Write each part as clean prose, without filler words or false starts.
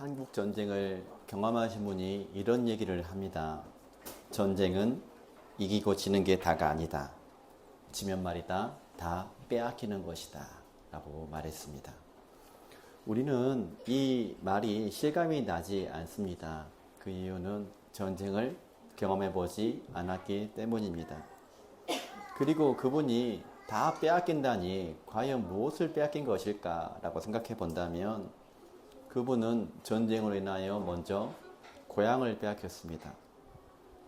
한국 전쟁을 경험하신 분이 이런 얘기를 합니다. 전쟁은 이기고 지는 게 다가 아니다. 지면 말이다. 다 빼앗기는 것이다. 라고 말했습니다. 우리는 이 말이 실감이 나지 않습니다. 그 이유는 전쟁을 경험해 보지 않았기 때문입니다. 그리고 그분이 다 빼앗긴다니 과연 무엇을 빼앗긴 것일까 라고 생각해 본다면 그분은 전쟁으로 인하여 먼저 고향을 빼앗겼습니다.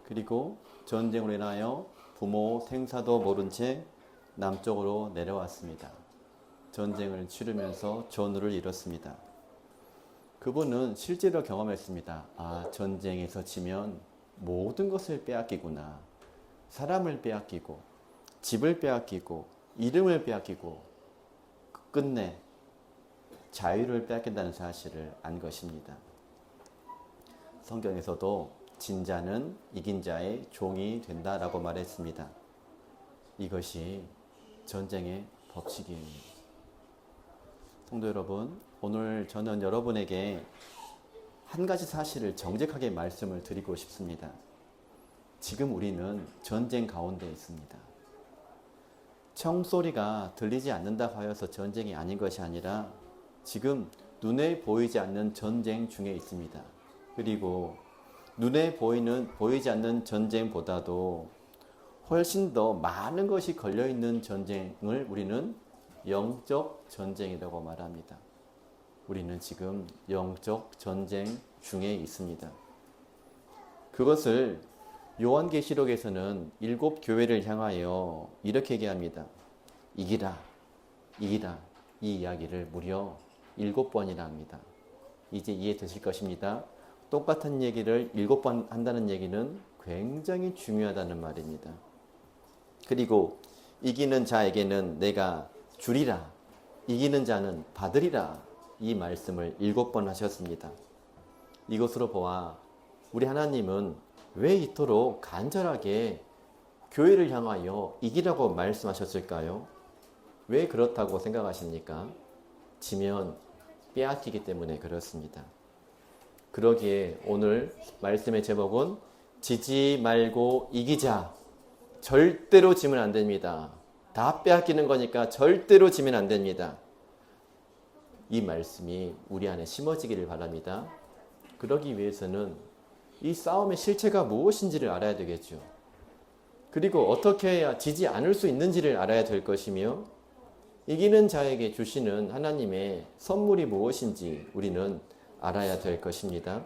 그리고 전쟁으로 인하여 부모 생사도 모른 채 남쪽으로 내려왔습니다. 전쟁을 치르면서 전우를 잃었습니다. 그분은 실제로 경험했습니다. 아, 전쟁에서 지면 모든 것을 빼앗기구나. 사람을 빼앗기고 집을 빼앗기고 이름을 빼앗기고 끝내 자유를 빼앗긴다는 사실을 안 것입니다. 성경에서도 진자는 이긴 자의 종이 된다라고 말했습니다. 이것이 전쟁의 법칙이에요. 성도 여러분, 오늘 저는 여러분에게 한 가지 사실을 정직하게 말씀을 드리고 싶습니다. 지금 우리는 전쟁 가운데 있습니다. 총소리가 들리지 않는다고 하여서 전쟁이 아닌 것이 아니라 지금 눈에 보이지 않는 전쟁 중에 있습니다. 그리고 눈에 보이지 않는 전쟁보다도 훨씬 더 많은 것이 걸려있는 전쟁을 우리는 영적 전쟁이라고 말합니다. 우리는 지금 영적 전쟁 중에 있습니다. 그것을 요한계시록에서는 7 교회를 향하여 이렇게 얘기합니다. 이기라, 이기라. 이 이야기를 무려 7번이나 합니다. 이제 이해되실 것입니다. 똑같은 얘기를 7번 한다는 얘기는 굉장히 중요하다는 말입니다. 그리고 이기는 자에게는 내가 주리라. 이기는 자는 받으리라. 이 말씀을 7번 하셨습니다. 이것으로 보아 우리 하나님은 왜 이토록 간절하게 교회를 향하여 이기라고 말씀하셨을까요? 왜 그렇다고 생각하십니까? 지면 빼앗기기 때문에 그렇습니다. 그러기에 오늘 말씀의 제목은 지지 말고 이기자. 절대로 지면 안 됩니다. 다 빼앗기는 거니까 절대로 지면 안 됩니다. 이 말씀이 우리 안에 심어지기를 바랍니다. 그러기 위해서는 이 싸움의 실체가 무엇인지를 알아야 되겠죠. 그리고 어떻게 해야 지지 않을 수 있는지를 알아야 될 것이며 이기는 자에게 주시는 하나님의 선물이 무엇인지 우리는 알아야 될 것입니다.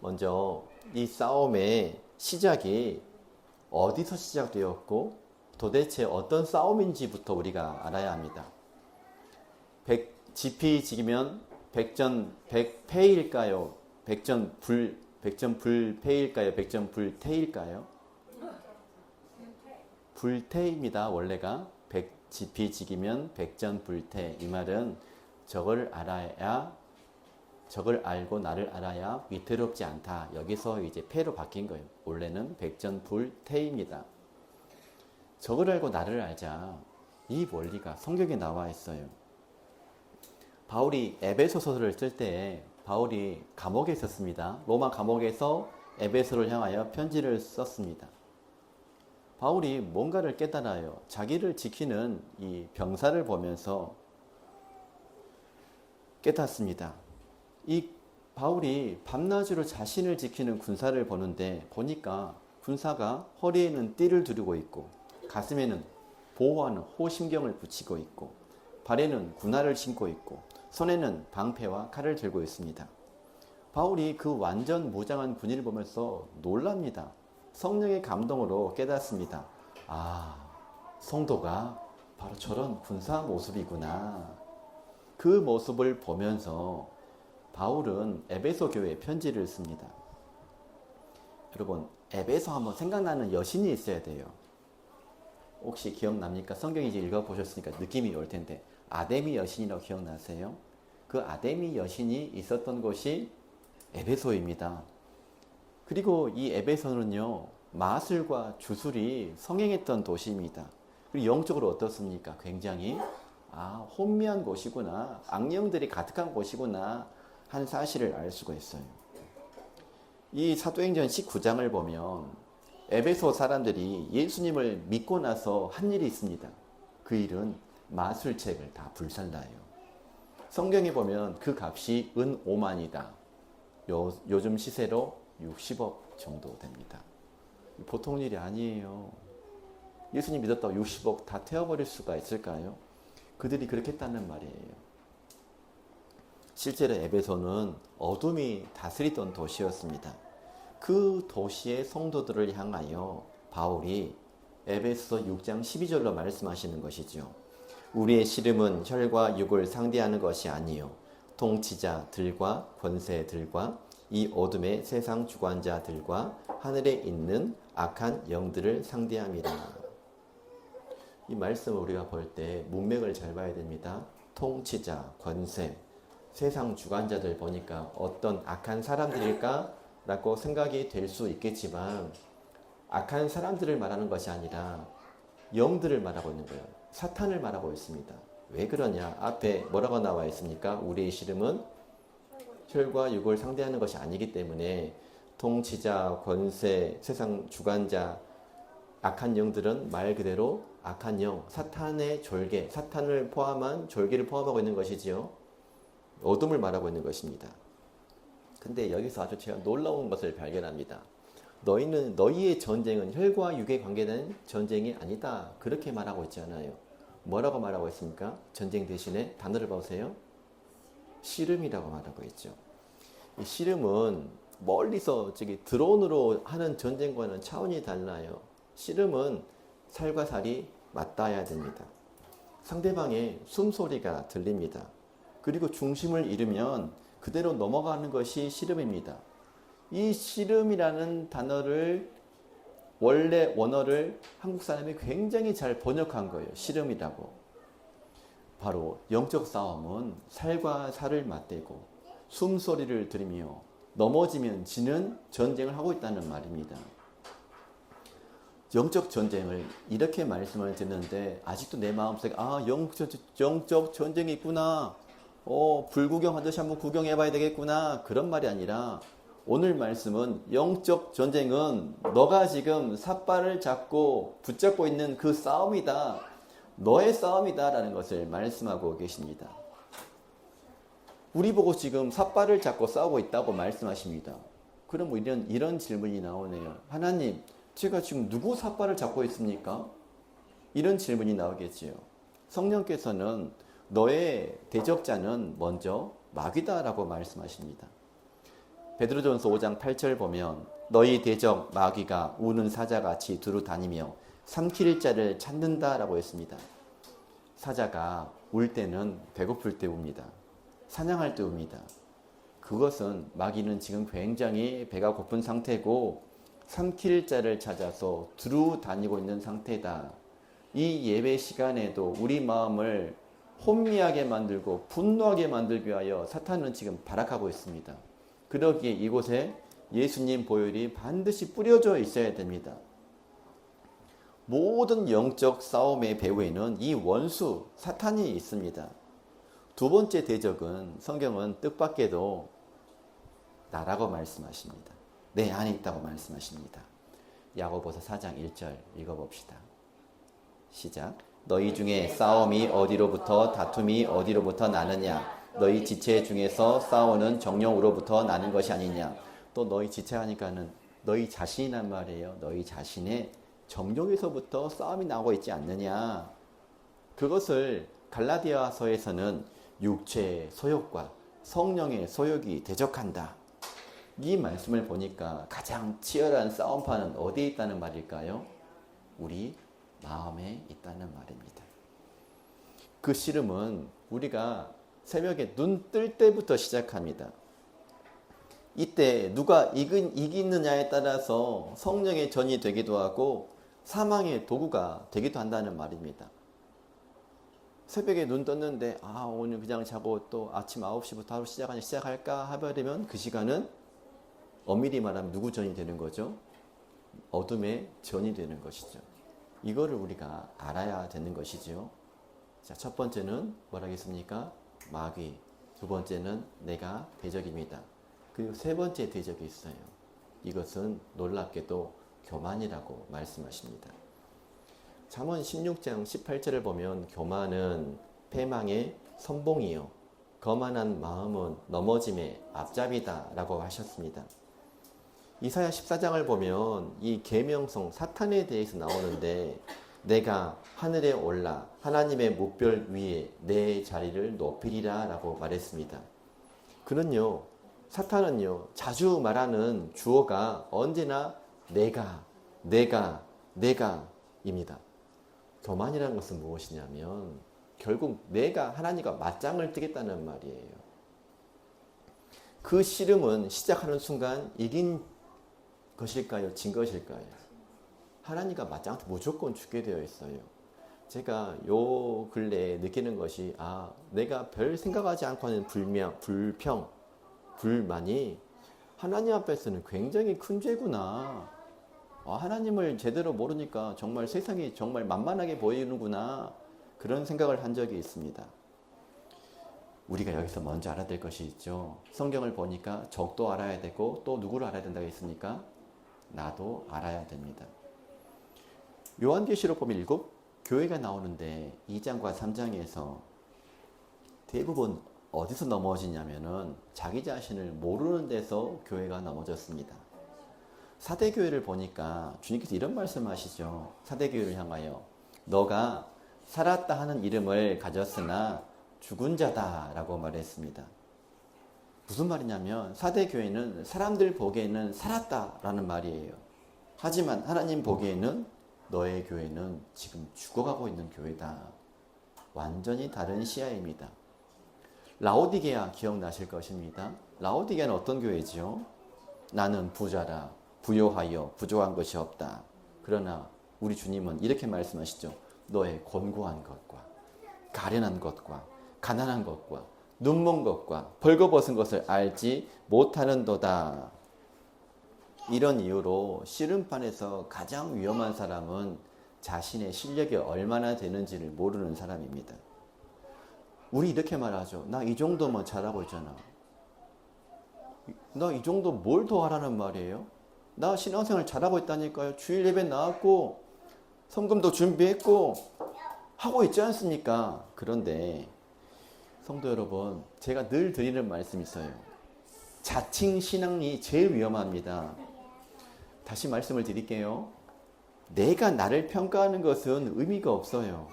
먼저 이 싸움의 시작이 어디서 시작되었고 도대체 어떤 싸움인지부터 우리가 알아야 합니다. 지피지기면 백전백패일까요? 백전불패일까요? 백전불태일까요? 불태입니다. 원래가 지피지기면 백전불태. 이 말은 적을 알고 나를 알아야 위태롭지 않다. 여기서 이제 패로 바뀐 거예요. 원래는 백전불태입니다. 적을 알고 나를 알자. 이 원리가 성경에 나와 있어요. 바울이 에베소서를 쓸 때 바울이 감옥에 있었습니다. 로마 감옥에서 에베소를 향하여 편지를 썼습니다. 바울이 뭔가를 깨달아요. 자기를 지키는 이 병사를 보면서 깨닫습니다. 이 바울이 밤낮으로 자신을 지키는 군사를 보는데 보니까 군사가 허리에는 띠를 두르고 있고 가슴에는 보호하는 호심경을 붙이고 있고 발에는 군화를 신고 있고 손에는 방패와 칼을 들고 있습니다. 바울이 그 완전 무장한 군인을 보면서 놀랍니다. 성령의 감동으로 깨닫습니다. 아, 성도가 바로 저런 군사 모습이구나. 그 모습을 보면서 바울은 에베소 교회에 편지를 씁니다. 여러분, 에베소 하면 생각나는 여신이 있어야 돼요. 혹시 기억납니까? 성경 이제 읽어보셨으니까 느낌이 올 텐데 아데미 여신이라고 기억나세요? 그 아데미 여신이 있었던 곳이 에베소입니다. 그리고 이 에베소는요, 마술과 주술이 성행했던 도시입니다. 그리고 영적으로 어떻습니까? 굉장히 혼미한 곳이구나, 악령들이 가득한 곳이구나, 한 사실을 알 수가 있어요. 이 사도행전 19장을 보면 에베소 사람들이 예수님을 믿고 나서 한 일이 있습니다. 그 일은 마술책을 다 불살라요. 성경에 보면 그 값이 은 5만이다. 요즘 시세로 60억 정도 됩니다. 보통 일이 아니에요. 예수님 믿었다고 60억 다 태워버릴 수가 있을까요? 그들이 그렇게 했다는 말이에요. 실제로 에베소는 어둠이 다스리던 도시였습니다. 그 도시의 성도들을 향하여 바울이 에베소 6장 12절로 말씀하시는 것이죠. 우리의 씨름은 혈과 육을 상대하는 것이 아니요 통치자들과 권세들과 이 어둠의 세상 주관자들과 하늘에 있는 악한 영들을 상대함이라. 이 말씀을 우리가 볼 때 문맥을 잘 봐야 됩니다. 통치자, 권세, 세상 주관자들 보니까 어떤 악한 사람들일까? 라고 생각이 될 수 있겠지만 악한 사람들을 말하는 것이 아니라 영들을 말하고 있는 거예요. 사탄을 말하고 있습니다. 왜 그러냐? 앞에 뭐라고 나와 있습니까? 우리의 씨름은 혈과 육을 상대하는 것이 아니기 때문에 통치자, 권세, 세상 주관자, 악한 영들은 말 그대로 악한 영, 사탄의 졸개, 사탄을 포함한 졸개를 포함하고 있는 것이지요. 어둠을 말하고 있는 것입니다. 근데 여기서 아주 제가 놀라운 것을 발견합니다. 너희의 전쟁은 혈과 육에 관계된 전쟁이 아니다. 그렇게 말하고 있지 않아요. 뭐라고 말하고 있습니까? 전쟁 대신에 단어를 보세요. 씨름이라고 말하고 있죠. 이 씨름은 멀리서 드론으로 하는 전쟁과는 차원이 달라요. 씨름은 살과 살이 맞닿아야 됩니다. 상대방의 숨소리가 들립니다. 그리고 중심을 잃으면 그대로 넘어가는 것이 씨름입니다. 이 씨름이라는 단어를 원래 원어를 한국 사람이 굉장히 잘 번역한 거예요. 씨름이라고. 바로 영적 싸움은 살과 살을 맞대고 숨소리를 들으며 넘어지면 지는 전쟁을 하고 있다는 말입니다. 영적 전쟁을 이렇게 말씀을 듣는데 아직도 내 마음속에 영적 전쟁이 있구나. 불구경하듯이 한번 구경해봐야 되겠구나. 그런 말이 아니라 오늘 말씀은 영적 전쟁은 너가 지금 삿발을 잡고 붙잡고 있는 그 싸움이다. 너의 싸움이다. 라는 것을 말씀하고 계십니다. 우리 보고 지금 삿발을 잡고 싸우고 있다고 말씀하십니다. 그럼 이런 질문이 나오네요. 하나님, 제가 지금 누구 삿발을 잡고 있습니까? 이런 질문이 나오겠지요. 성령께서는 너의 대적자는 먼저 마귀다라고 말씀하십니다. 베드로전서 5장 8절 보면 너희 대적 마귀가 우는 사자같이 두루 다니며 삼킬 자를 찾는다라고 했습니다. 사자가 울 때는 배고플 때 웁니다. 사냥할 때 웁니다. 그것은 마귀는 지금 굉장히 배가 고픈 상태고 삼킬 자를 찾아서 두루 다니고 있는 상태다. 이 예배 시간에도 우리 마음을 혼미하게 만들고 분노하게 만들기 위하여 사탄은 지금 발악하고 있습니다. 그러기에 이곳에 예수님 보혈이 반드시 뿌려져 있어야 됩니다. 모든 영적 싸움의 배후에는 이 원수 사탄이 있습니다. 두 번째 대적은 성경은 뜻밖에도 나라고 말씀하십니다. 내 안에 있다고 말씀하십니다. 야고보서 4장 1절 읽어봅시다. 시작. 너희 중에 싸움이 어디로부터 다툼이 어디로부터 나느냐? 너희 지체 중에서 싸우는 정령으로부터 나는 것이 아니냐? 또 너희 지체 하니까는 너희 자신이란 말이에요. 너희 자신의 정령에서부터 싸움이 나오고 있지 않느냐? 그것을 갈라디아서에서는 육체의 소욕과 성령의 소욕이 대적한다. 이 말씀을 보니까 가장 치열한 싸움판은 어디에 있다는 말일까요? 우리 마음에 있다는 말입니다. 그 씨름은 우리가 새벽에 눈 뜰 때부터 시작합니다. 이때 누가 이기느냐에 따라서 성령의 전이 되기도 하고 사망의 도구가 되기도 한다는 말입니다. 새벽에 눈 떴는데 오늘 그냥 자고 또 아침 9시부터 하루 시작할까 하버리면 그 시간은 엄밀히 말하면 누구 전이 되는 거죠? 어둠의 전이 되는 것이죠. 이거를 우리가 알아야 되는 것이죠. 자, 첫 번째는 뭐라겠습니까? 마귀. 두 번째는 내가 대적입니다. 그리고 세 번째 대적이 있어요. 이것은 놀랍게도 교만이라고 말씀하십니다. 잠언 16장 18절을 보면 교만은 패망의 선봉이요 거만한 마음은 넘어짐의 앞잡이다 라고 하셨습니다. 이사야 14장을 보면 이 계명성 사탄에 대해서 나오는데 내가 하늘에 올라 하나님의 묵별 위에 내 자리를 높이리라 라고 말했습니다. 그는요, 사탄은요, 자주 말하는 주어가 언제나 내가 입니다. 교만이라는 것은 무엇이냐면 결국 내가 하나님과 맞짱을 뜨겠다는 말이에요. 그 씨름은 시작하는 순간 이긴 것일까요? 진 것일까요? 하나님과 맞짱 무조건 죽게 되어 있어요. 제가 요 근래에 느끼는 것이 내가 별 생각하지 않고 하는 불만이 하나님 앞에서는 굉장히 큰 죄구나. 하나님을 제대로 모르니까 정말 세상이 정말 만만하게 보이는구나. 그런 생각을 한 적이 있습니다. 우리가 여기서 먼저 알아야 될 것이 있죠. 성경을 보니까 적도 알아야 되고 또 누구를 알아야 된다고 했습니까? 나도 알아야 됩니다. 요한계시록 보면 7교회가 나오는데 2장과 3장에서 대부분 어디서 넘어지냐면은 자기 자신을 모르는 데서 교회가 넘어졌습니다. 사대교회를 보니까 주님께서 이런 말씀하시죠. 사대교회를 향하여 너가 살았다 하는 이름을 가졌으나 죽은 자다 라고 말했습니다. 무슨 말이냐면 사대교회는 사람들 보기에는 살았다라는 말이에요. 하지만 하나님 보기에는 너의 교회는 지금 죽어가고 있는 교회다. 완전히 다른 시야입니다. 라오디게아 기억나실 것입니다. 라오디게아는 어떤 교회죠? 나는 부자라 부요하여 부족한 것이 없다. 그러나 우리 주님은 이렇게 말씀하시죠. 너의 곤고한 것과 가련한 것과 가난한 것과 눈먼 것과 벌거벗은 것을 알지 못하는도다. 이런 이유로 씨름판에서 가장 위험한 사람은 자신의 실력이 얼마나 되는지를 모르는 사람입니다. 우리 이렇게 말하죠. 나 이 정도면 잘하고 있잖아. 나 이 정도 뭘 더 하라는 말이에요? 나 신앙생활 잘하고 있다니까요. 주일 예배 나왔고 성금도 준비했고 하고 있지 않습니까? 그런데 성도 여러분, 제가 늘 드리는 말씀이 있어요. 자칭 신앙이 제일 위험합니다. 다시 말씀을 드릴게요. 내가 나를 평가하는 것은 의미가 없어요.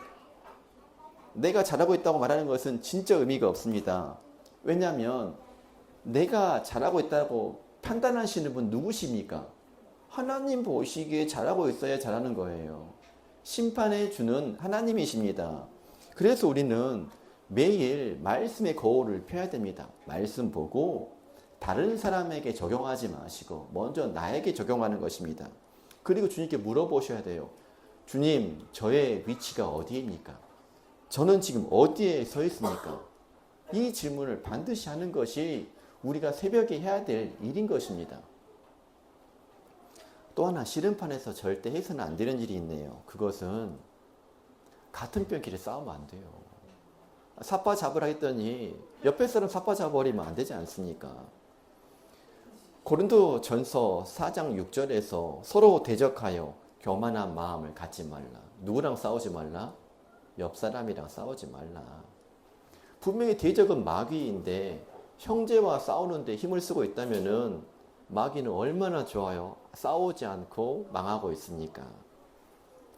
내가 잘하고 있다고 말하는 것은 진짜 의미가 없습니다. 왜냐하면 내가 잘하고 있다고 판단하시는 분 누구십니까? 하나님 보시기에 잘하고 있어야 잘하는 거예요. 심판해 주는 하나님이십니다. 그래서 우리는 매일 말씀의 거울을 펴야 됩니다. 말씀 보고 다른 사람에게 적용하지 마시고 먼저 나에게 적용하는 것입니다. 그리고 주님께 물어보셔야 돼요. 주님, 저의 위치가 어디입니까? 저는 지금 어디에 서 있습니까? 이 질문을 반드시 하는 것이 우리가 새벽에 해야 될 일인 것입니다. 또 하나 씨름판에서 절대 해서는 안 되는 일이 있네요. 그것은 같은 뼈끼리 싸우면 안 돼요. 삿바 잡으라 했더니 옆에 사람 삿바 잡아버리면 안 되지 않습니까? 고린도 전서 4장 6절에서 서로 대적하여 교만한 마음을 갖지 말라. 누구랑 싸우지 말라? 옆 사람이랑 싸우지 말라. 분명히 대적은 마귀인데 형제와 싸우는데 힘을 쓰고 있다면은 마귀는 얼마나 좋아요. 싸우지 않고 망하고 있으니까.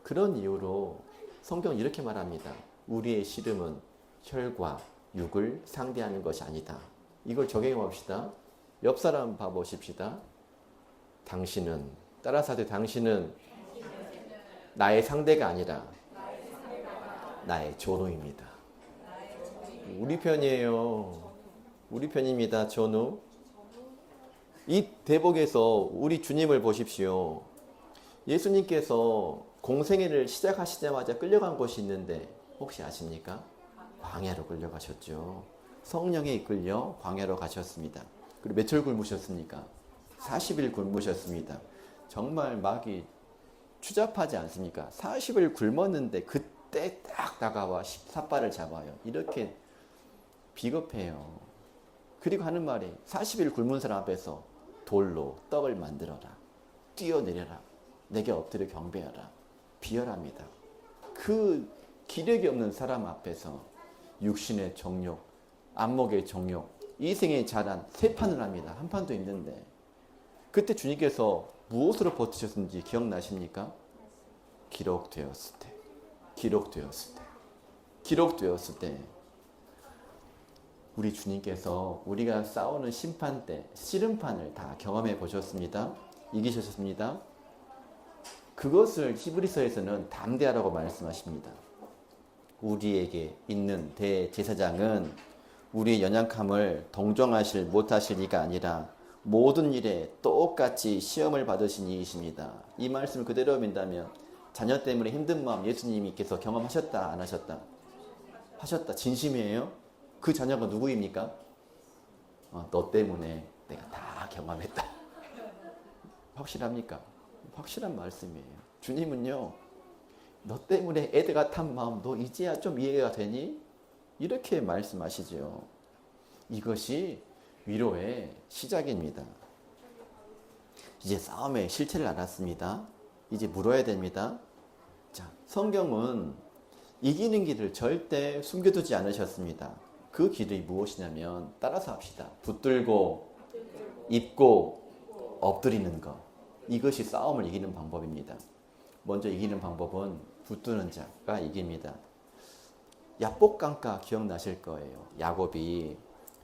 그런 이유로 성경은 이렇게 말합니다. 우리의 씨름은 혈과 육을 상대하는 것이 아니다. 이걸 적용해 봅시다. 옆 사람 봐보십시다. 따라서 하되 당신은 나의 상대가 아니라 나의 조노입니다. 우리 편이에요. 우리 편입니다. 조노. 이 대목에서 우리 주님을 보십시오. 예수님께서 공생애를 시작하시자마자 끌려간 곳이 있는데 혹시 아십니까? 광야로 끌려가셨죠. 성령에 이끌려 광야로 가셨습니다. 그리고 며칠 굶으셨습니까? 40일 굶으셨습니다. 정말 마귀 추잡하지 않습니까? 40일 굶었는데 그때 딱 다가와 삿발을 잡아요. 이렇게 비겁해요. 그리고 하는 말이 40일 굶은 사람 앞에서 돌로 떡을 만들어라. 뛰어내려라. 내게 엎드려 경배하라. 비열합니다. 그 기력이 없는 사람 앞에서 육신의 정욕, 안목의 정욕, 이생의 자란 세 판을 합니다. 한 판도 있는데 그때 주님께서 무엇으로 버티셨는지 기억나십니까? 기록되었을 때. 기록되었을 때. 기록되었을 때. 우리 주님께서 우리가 싸우는 심판 때 씨름판을 다 경험해 보셨습니다. 이기셨습니다. 그것을 히브리서에서는 담대하라고 말씀하십니다. 우리에게 있는 대제사장은 우리의 연약함을 동정하실 못하실 이가 아니라 모든 일에 똑같이 시험을 받으신 이이십니다. 이 말씀을 그대로 믿다면 자녀 때문에 힘든 마음 예수님께서 경험하셨다 안 하셨다? 하셨다. 진심이에요? 그 자녀가 누구입니까? 너 때문에 내가 다 경험했다. 확실합니까? 확실한 말씀이에요. 주님은요, 너 때문에 애들가 탄 마음 너 이제야 좀 이해가 되니? 이렇게 말씀하시죠. 이것이 위로의 시작입니다. 이제 싸움의 실체를 알았습니다. 이제 물어야 됩니다. 자, 성경은 이기는 길을 절대 숨겨두지 않으셨습니다. 그 길이 무엇이냐면 따라서 합시다. 붙들고 입고 엎드리는 것. 이것이 싸움을 이기는 방법입니다. 먼저 이기는 방법은 붙드는 자가 이깁니다. 야복강가 기억나실 거예요. 야곱이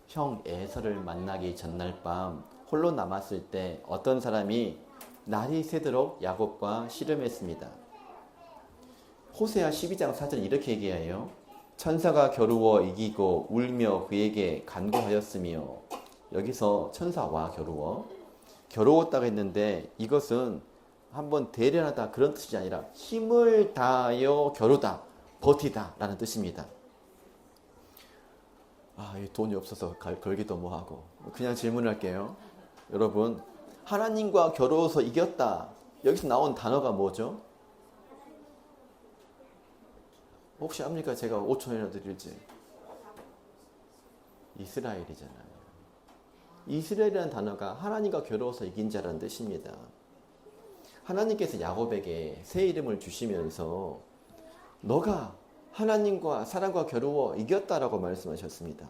형 에서를 만나기 전날 밤 홀로 남았을 때 어떤 사람이 날이 새도록 야곱과 씨름했습니다. 호세아 12장 4절 이렇게 얘기해요. 천사가 겨루어 이기고 울며 그에게 간구하였으며, 여기서 천사와 겨루었다고 했는데 이것은 한번 대련하다 그런 뜻이 아니라 힘을 다하여 겨루다, 버티다 라는 뜻입니다. 돈이 없어서 걸기도 뭐하고 그냥 질문할게요. 여러분, 하나님과 겨루어서 이겼다, 여기서 나온 단어가 뭐죠? 혹시 압니까? 제가 5초이나 드릴지. 이스라엘이잖아요. 이스라엘이라는 단어가 하나님과 겨루어서 이긴 자라는 뜻입니다. 하나님께서 야곱에게 새 이름을 주시면서 너가 하나님과 사람과 겨루어 이겼다라고 말씀하셨습니다.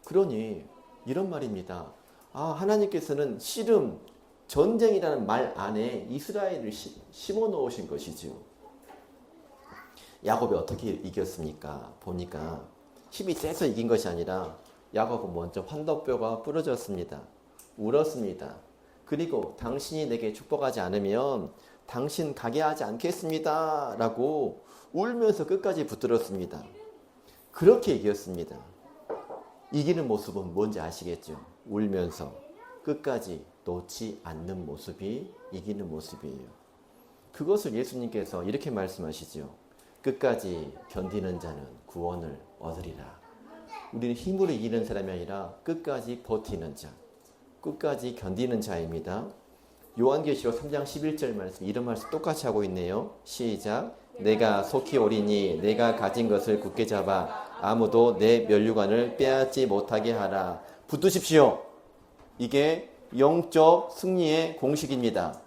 그러니 이런 말입니다. 하나님께서는 씨름, 전쟁이라는 말 안에 이스라엘을 심어 놓으신 것이죠. 야곱이 어떻게 이겼습니까? 보니까 힘이 세서 이긴 것이 아니라 야곱은 먼저 환도뼈가 부러졌습니다. 울었습니다. 그리고 당신이 내게 축복하지 않으면 당신 가게 하지 않겠습니다 라고 울면서 끝까지 붙들었습니다. 그렇게 이겼습니다. 이기는 모습은 뭔지 아시겠죠? 울면서 끝까지 놓지 않는 모습이 이기는 모습이에요. 그것을 예수님께서 이렇게 말씀하시죠. 끝까지 견디는 자는 구원을 얻으리라. 우리는 힘으로 이기는 사람이 아니라 끝까지 버티는 자, 끝까지 견디는 자입니다. 요한계시록 3장 11절 말씀, 이런 말씀 똑같이 하고 있네요. 시작. 내가 속히 오리니 내가 가진 것을 굳게 잡아 아무도 내 면류관을 빼앗지 못하게 하라. 붙드십시오. 이게 영적 승리의 공식입니다.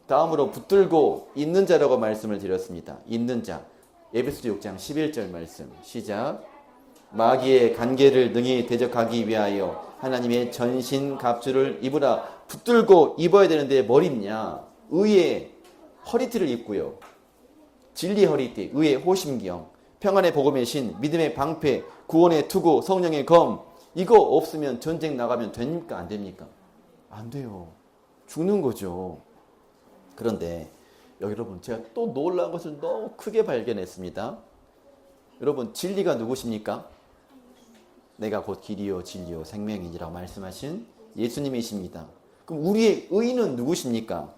다음으로 붙들고 있는 자라고 말씀을 드렸습니다. 있는 자. 에베소서 6장 11절 말씀 시작. 마귀의 간계를 능히 대적하기 위하여 하나님의 전신 갑주를 입으라. 붙들고 입어야 되는데 뭘 입냐? 의의 허리띠를 입고요. 진리의 허리띠, 의의 호심경, 평안의 복음의 신, 믿음의 방패, 구원의 투구, 성령의 검. 이거 없으면 전쟁 나가면 됩니까? 안 됩니까? 안 돼요. 죽는 거죠. 그런데 여러분, 제가 또 놀라운 것을 너무 크게 발견했습니다. 여러분, 진리가 누구십니까? 내가 곧 길이요 진리요 생명이니라고 말씀하신 예수님이십니다. 그럼 우리의 의는 누구십니까?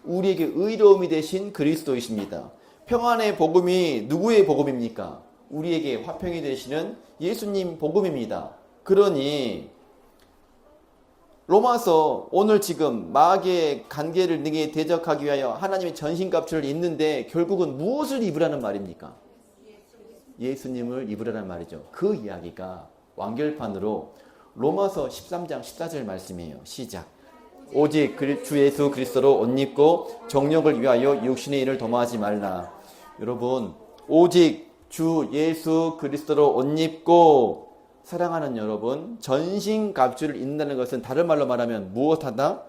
우리에게 의로움이 되신 그리스도이십니다. 평안의 복음이 누구의 복음입니까? 우리에게 화평이 되시는 예수님 복음입니다. 그러니 로마서 오늘 지금 마귀의 간계를 능히 대적하기 위하여 하나님의 전신갑주를 입는데 결국은 무엇을 입으라는 말입니까? 예수님을 입으라는 말이죠. 그 이야기가 완결판으로 로마서 13장 14절 말씀이에요. 시작. 오직 주 예수 그리스도로 옷 입고 정욕을 위하여 육신의 일을 도모하지 말라. 여러분, 오직 주 예수 그리스도로 옷 입고, 사랑하는 여러분, 전신갑주를 입는다는 것은 다른 말로 말하면 무엇하다?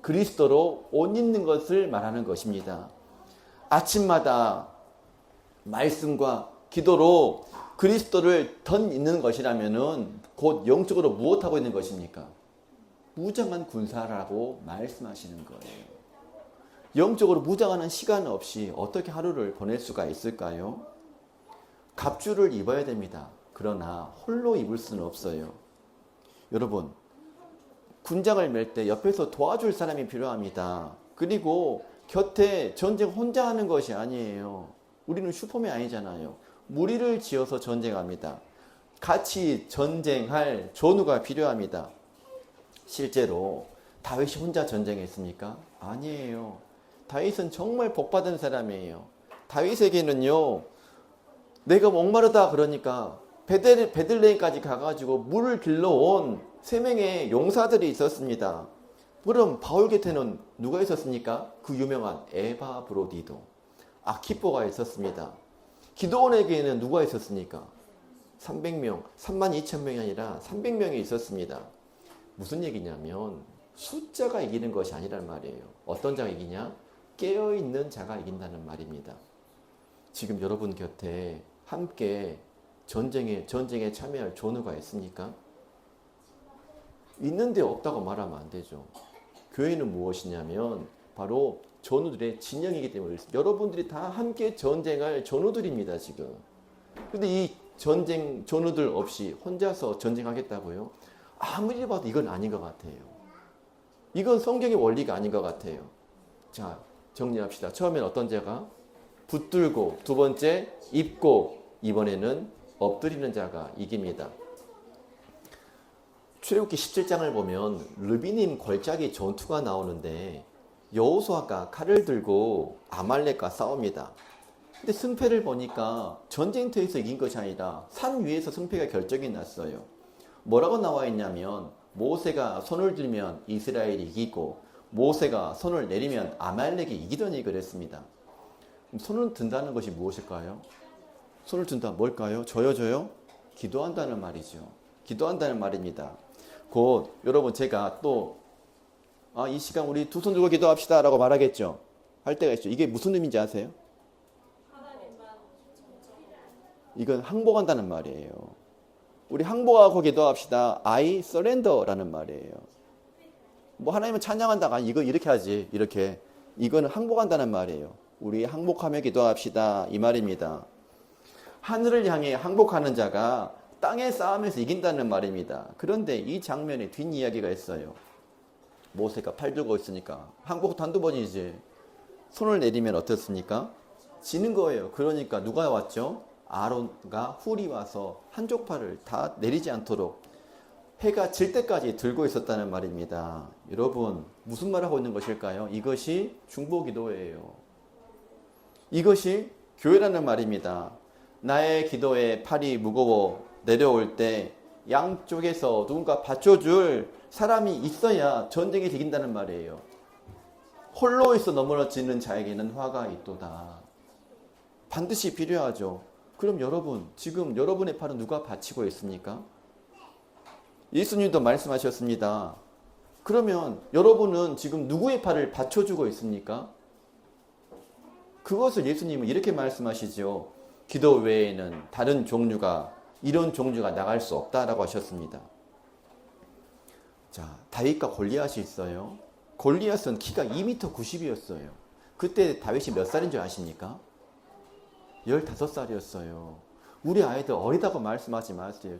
그리스도로 옷 입는 것을 말하는 것입니다. 아침마다 말씀과 기도로 그리스도를 덧 입는 것이라면은 곧 영적으로 무엇하고 있는 것입니까? 무장한 군사라고 말씀하시는 거예요. 영적으로 무장하는 시간 없이 어떻게 하루를 보낼 수가 있을까요? 갑주를 입어야 됩니다. 그러나 홀로 입을 수는 없어요. 여러분, 군장을 맬 때 옆에서 도와줄 사람이 필요합니다. 그리고 곁에 전쟁 혼자 하는 것이 아니에요. 우리는 슈퍼맨 아니잖아요. 무리를 지어서 전쟁합니다. 같이 전쟁할 전우가 필요합니다. 실제로 다윗이 혼자 전쟁했습니까? 아니에요. 다윗은 정말 복받은 사람이에요. 다윗에게는요, 내가 목마르다 그러니까 베들레헴까지 가가지고 물을 길러온 3명의 용사들이 있었습니다. 그럼 바울 곁에는 누가 있었습니까? 그 유명한 에바 브로디도, 아키포가 있었습니다. 기드온에게는 누가 있었습니까? 300명, 32,000명이 아니라 300명이 있었습니다. 무슨 얘기냐면 숫자가 이기는 것이 아니란 말이에요. 어떤 자가 이기냐? 깨어있는 자가 이긴다는 말입니다. 지금 여러분 곁에 함께 전쟁에 참여할 전우가 있습니까? 있는데 없다고 말하면 안 되죠. 교회는 무엇이냐면 바로 전우들의 진영이기 때문에 여러분들이 다 함께 전쟁할 전우들입니다, 지금. 근데 이 전쟁 전우들 없이 혼자서 전쟁하겠다고요? 아무리 봐도 이건 아닌 것 같아요. 이건 성경의 원리가 아닌 것 같아요. 자, 정리합시다. 처음엔 어떤 자가? 붙들고, 두 번째 입고, 이번에는 엎드리는 자가 이깁니다. 출애굽기 17장을 보면 르비님 골짜기 전투가 나오는데 여호수아가 칼을 들고 아말렉과 싸웁니다. 근데 승패를 보니까 전쟁터에서 이긴 것이 아니라 산 위에서 승패가 결정이 났어요. 뭐라고 나와 있냐면 모세가 손을 들면 이스라엘이 이기고 모세가 손을 내리면 아말렉이 이기더니 그랬습니다. 그럼 손을 든다는 것이 무엇일까요? 손을 든다 뭘까요? 저요? 기도한다는 말이죠. 기도한다는 말입니다. 곧 여러분 제가 또 이 시간 우리 두 손 들고 기도합시다 라고 말하겠죠. 할 때가 있죠. 이게 무슨 의미인지 아세요? 이건 항복한다는 말이에요. 우리 항복하고 기도합시다. I surrender라는 말이에요. 뭐 하나님은 찬양한다가 이거 이렇게 하지. 이렇게. 이거는 항복한다는 말이에요. 우리 항복하며 기도합시다. 이 말입니다. 하늘을 향해 항복하는 자가 땅의 싸움에서 이긴다는 말입니다. 그런데 이 장면에 뒷이야기가 있어요. 모세가 팔 들고 있으니까 항복 한두 번이지. 손을 내리면 어떻습니까? 지는 거예요. 그러니까 누가 왔죠? 아론과 훌이 와서 한쪽 팔을 다 내리지 않도록 해가 질 때까지 들고 있었다는 말입니다. 여러분 무슨 말 하고 있는 것일까요? 이것이 중보기도예요. 이것이 교회라는 말입니다. 나의 기도에 팔이 무거워 내려올 때 양쪽에서 누군가 받쳐줄 사람이 있어야 전쟁이 이긴다는 말이에요. 홀로 있어 넘어지는 자에게는 화가 있도다. 반드시 필요하죠. 그럼 여러분 지금 여러분의 팔은 누가 받치고 있습니까? 예수님도 말씀하셨습니다. 그러면 여러분은 지금 누구의 팔을 받쳐주고 있습니까? 그것을 예수님은 이렇게 말씀하시죠. 기도 외에는 다른 종류가 이런 종류가 나갈 수 없다라고 하셨습니다. 자, 다윗과 골리앗이 있어요. 골리앗은 키가 2m 90이었어요. 그때 다윗이 몇 살인 줄 아십니까? 15살이었어요. 우리 아이들 어리다고 말씀하지 마세요.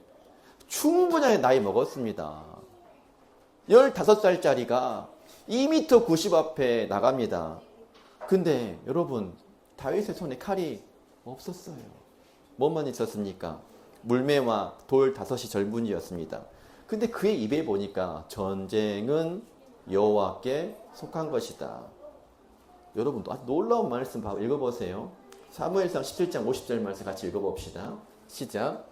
충분히 나이 먹었습니다. 15살짜리가 2m 90 앞에 나갑니다. 근데 여러분 다윗의 손에 칼이 없었어요. 뭐만 있었습니까? 물매와 돌 5이 절분이었습니다. 근데 그의 입에 보니까 전쟁은 여호와께 속한 것이다. 여러분 아주 놀라운 말씀 읽어보세요. 사무엘상 17장 50절 말씀 같이 읽어봅시다. 시작.